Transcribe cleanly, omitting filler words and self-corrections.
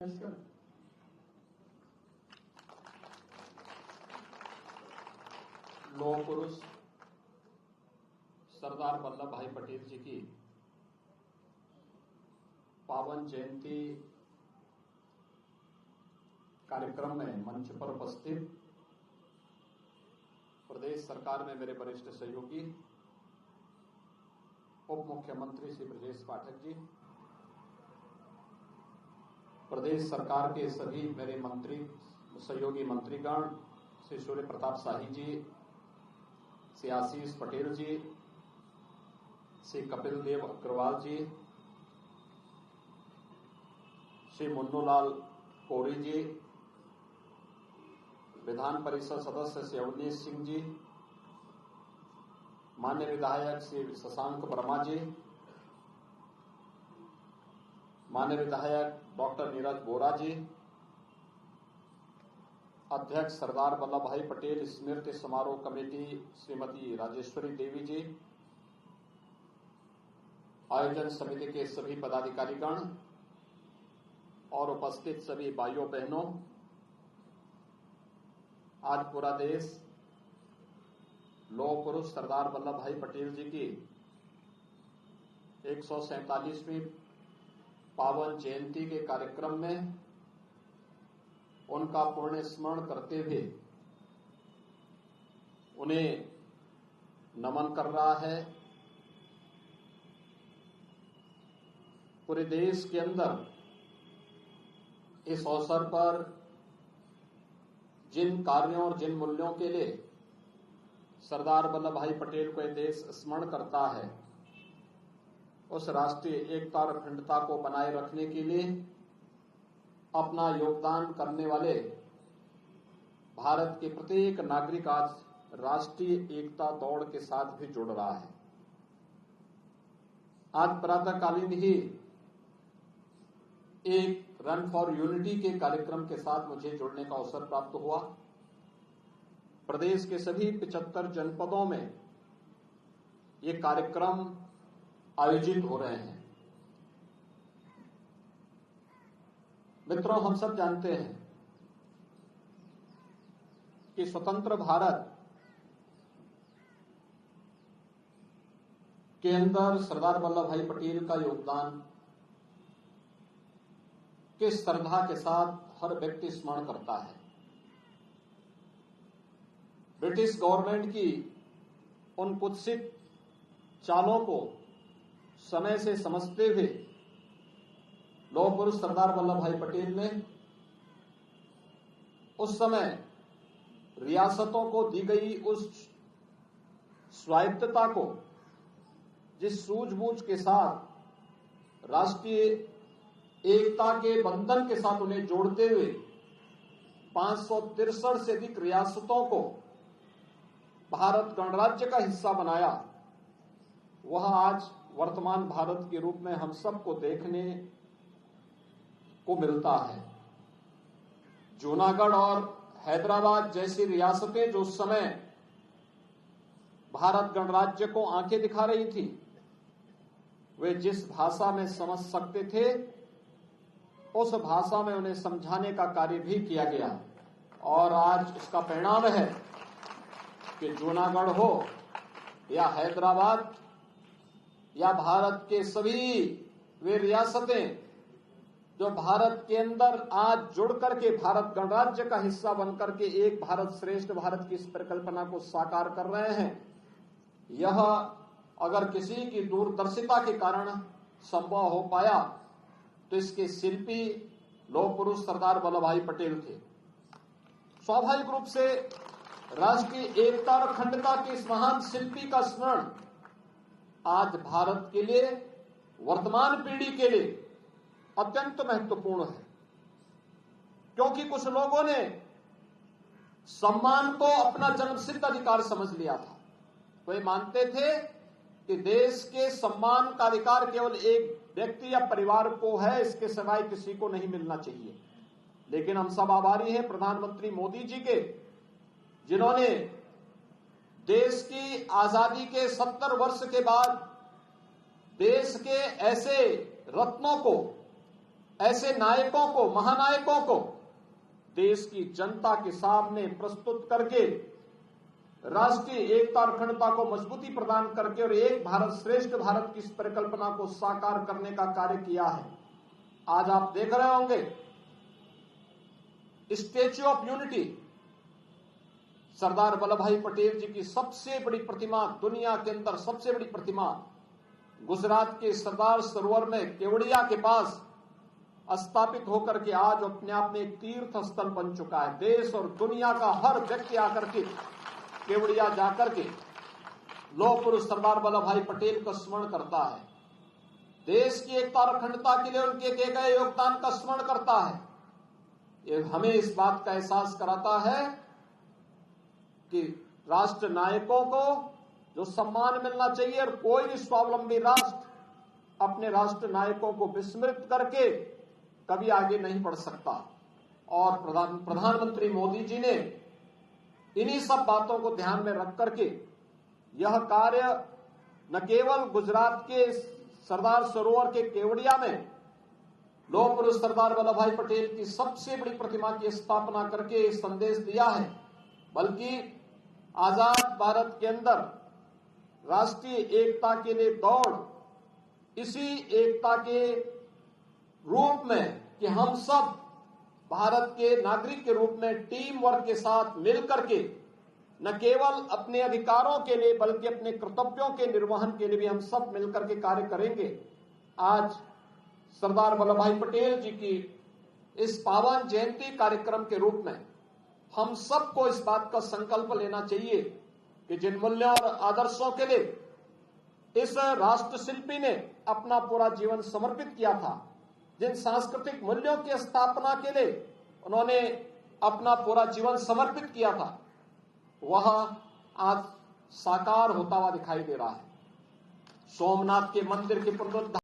नमस्कार। लौह पुरुष सरदार वल्लभ भाई पटेल जी की पावन जयंती कार्यक्रम में मंच पर उपस्थित प्रदेश सरकार में मेरे वरिष्ठ सहयोगी उप मुख्यमंत्री श्री ब्रजेश पाठक जी, प्रदेश सरकार के सभी मेरे मंत्री सहयोगी मंत्रीगण श्री सूर्य प्रताप शाही जी, श्री आशीष पटेल जी, श्री कपिल देव अग्रवाल जी, श्री मुन्नूलाल कोरी जी, विधान परिषद सदस्य श्री अवनीश सिंह जी, मान्य विधायक श्री शशांक वर्मा जी, मान्य विधायक डॉक्टर नीरज बोरा जी, अध्यक्ष सरदार वल्लभ भाई पटेल स्मृति समारोह कमेटी श्रीमती राजेश्वरी देवी जी, आयोजन समिति के सभी पदाधिकारीगण और उपस्थित सभी भाइयों बहनों, आज पूरा देश लौह पुरुष सरदार वल्लभ भाई पटेल जी की 147वीं पावन जयंती के कार्यक्रम में उनका पुण्य स्मरण करते हुए उन्हें नमन कर रहा है। पूरे देश के अंदर इस अवसर पर जिन कार्यों और जिन मूल्यों के लिए सरदार वल्लभ भाई पटेल को यह देश स्मरण करता है, उस राष्ट्रीय एकता और अखंडता को बनाए रखने के लिए अपना योगदान करने वाले भारत के प्रत्येक नागरिक आज राष्ट्रीय एकता दौड़ के साथ भी जुड़ रहा है। आज प्रातःकालीन ही एक रन फॉर यूनिटी के कार्यक्रम के साथ मुझे जुड़ने का अवसर प्राप्त हुआ। प्रदेश के सभी 75 जनपदों में ये कार्यक्रम आयोजित हो रहे हैं। मित्रों, हम सब जानते हैं कि स्वतंत्र भारत के अंदर सरदार वल्लभ भाई पटेल का योगदान किस श्रद्धा के साथ हर व्यक्ति स्मरण करता है। ब्रिटिश गवर्नमेंट की उन कुत्सित चालों को समय से समझते हुए लौह पुरुष सरदार वल्लभ भाई पटेल ने उस समय रियासतों को दी गई उस स्वायत्तता को जिस सूझबूझ के साथ राष्ट्रीय एकता के बंधन के साथ उन्हें जोड़ते हुए 563 से अधिक रियासतों को भारत गणराज्य का हिस्सा बनाया, वह आज वर्तमान भारत के रूप में हम सबको देखने को मिलता है। जूनागढ़ और हैदराबाद जैसी रियासतें जो उस समय भारत गणराज्य को आंखें दिखा रही थी, वे जिस भाषा में समझ सकते थे उस भाषा में उन्हें समझाने का कार्य भी किया गया। और आज इसका परिणाम है कि जूनागढ़ हो या हैदराबाद या भारत के सभी वे रियासतें जो भारत के अंदर आज जुड़ करके भारत गणराज्य का हिस्सा बनकर के एक भारत श्रेष्ठ भारत की इस परिकल्पना को साकार कर रहे हैं, यह अगर किसी की दूरदर्शिता के कारण संभव हो पाया तो इसके शिल्पी लौह पुरुष सरदार वल्लभ भाई पटेल थे। स्वाभाविक रूप से राष्ट्रीय एकता और अखंडता के इस महान शिल्पी का स्मरण आज भारत के लिए, वर्तमान पीढ़ी के लिए अत्यंत महत्वपूर्ण है, क्योंकि कुछ लोगों ने सम्मान को अपना जन्मसिद्ध अधिकार समझ लिया था। वे मानते थे कि देश के सम्मान का अधिकार केवल एक व्यक्ति या परिवार को है, इसके सिवाय किसी को नहीं मिलना चाहिए। लेकिन हम सब आभारी हैं प्रधानमंत्री मोदी जी के, जिन्होंने देश की आजादी के 70 वर्ष के बाद देश के ऐसे रत्नों को, ऐसे नायकों को, महानायकों को देश की जनता के सामने प्रस्तुत करके राष्ट्रीय एकता और अखंडता को मजबूती प्रदान करके और एक भारत श्रेष्ठ भारत की इस परिकल्पना को साकार करने का कार्य किया है। आज आप देख रहे होंगे statue of unity, Sardar Vallabh भाई पटेल जी की सबसे बड़ी प्रतिमा, दुनिया के अंदर सबसे बड़ी प्रतिमा गुजरात के सरदार सरोवर में केवड़िया के पास स्थापित होकर के आज अपने आप में एक तीर्थ स्थल बन चुका है। देश और दुनिया का हर व्यक्ति आकर के केवड़िया जाकर के लौह पुरुष सरदार वल्लभ भाई पटेल का स्मरण करता है, देश की एकता और अखंडता के लिए उनके किए गए योगदान का स्मरण करता है। ये हमें इस बात का एहसास कराता है कि राष्ट्र नायकों को जो सम्मान मिलना चाहिए और कोई भी स्वावलंबी राष्ट्र अपने राष्ट्र नायकों को विस्मृत करके कभी आगे नहीं बढ़ सकता। और प्रधानमंत्री मोदी जी ने इन्हीं सब बातों को ध्यान में रख करके यह कार्य न केवल गुजरात के सरदार सरोवर के केवड़िया में लौह पुरुष सरदार वल्लभ भाई पटेल की सबसे बड़ी प्रतिमा की स्थापना करके संदेश दिया है, बल्कि आजाद भारत के अंदर राष्ट्रीय एकता के लिए दौड़, इसी एकता के रूप में कि हम सब भारत के नागरिक के रूप में टीम वर्क के साथ मिलकर के न केवल अपने अधिकारों के लिए बल्कि अपने कर्तव्यों के निर्वहन के लिए भी हम सब मिलकर के कार्य करेंगे। आज सरदार वल्लभ भाई पटेल जी की इस पावन जयंती कार्यक्रम के रूप में हम सबको इस बात का संकल्प लेना चाहिए कि जिन मूल्यों और आदर्शों के लिए इस राष्ट्र शिल्पी ने अपना पूरा जीवन समर्पित किया था, जिन सांस्कृतिक मूल्यों की स्थापना के लिए उन्होंने अपना पूरा जीवन समर्पित किया था, वह आज साकार होता हुआ दिखाई दे रहा है। सोमनाथ के मंदिर के पुनरुद्धार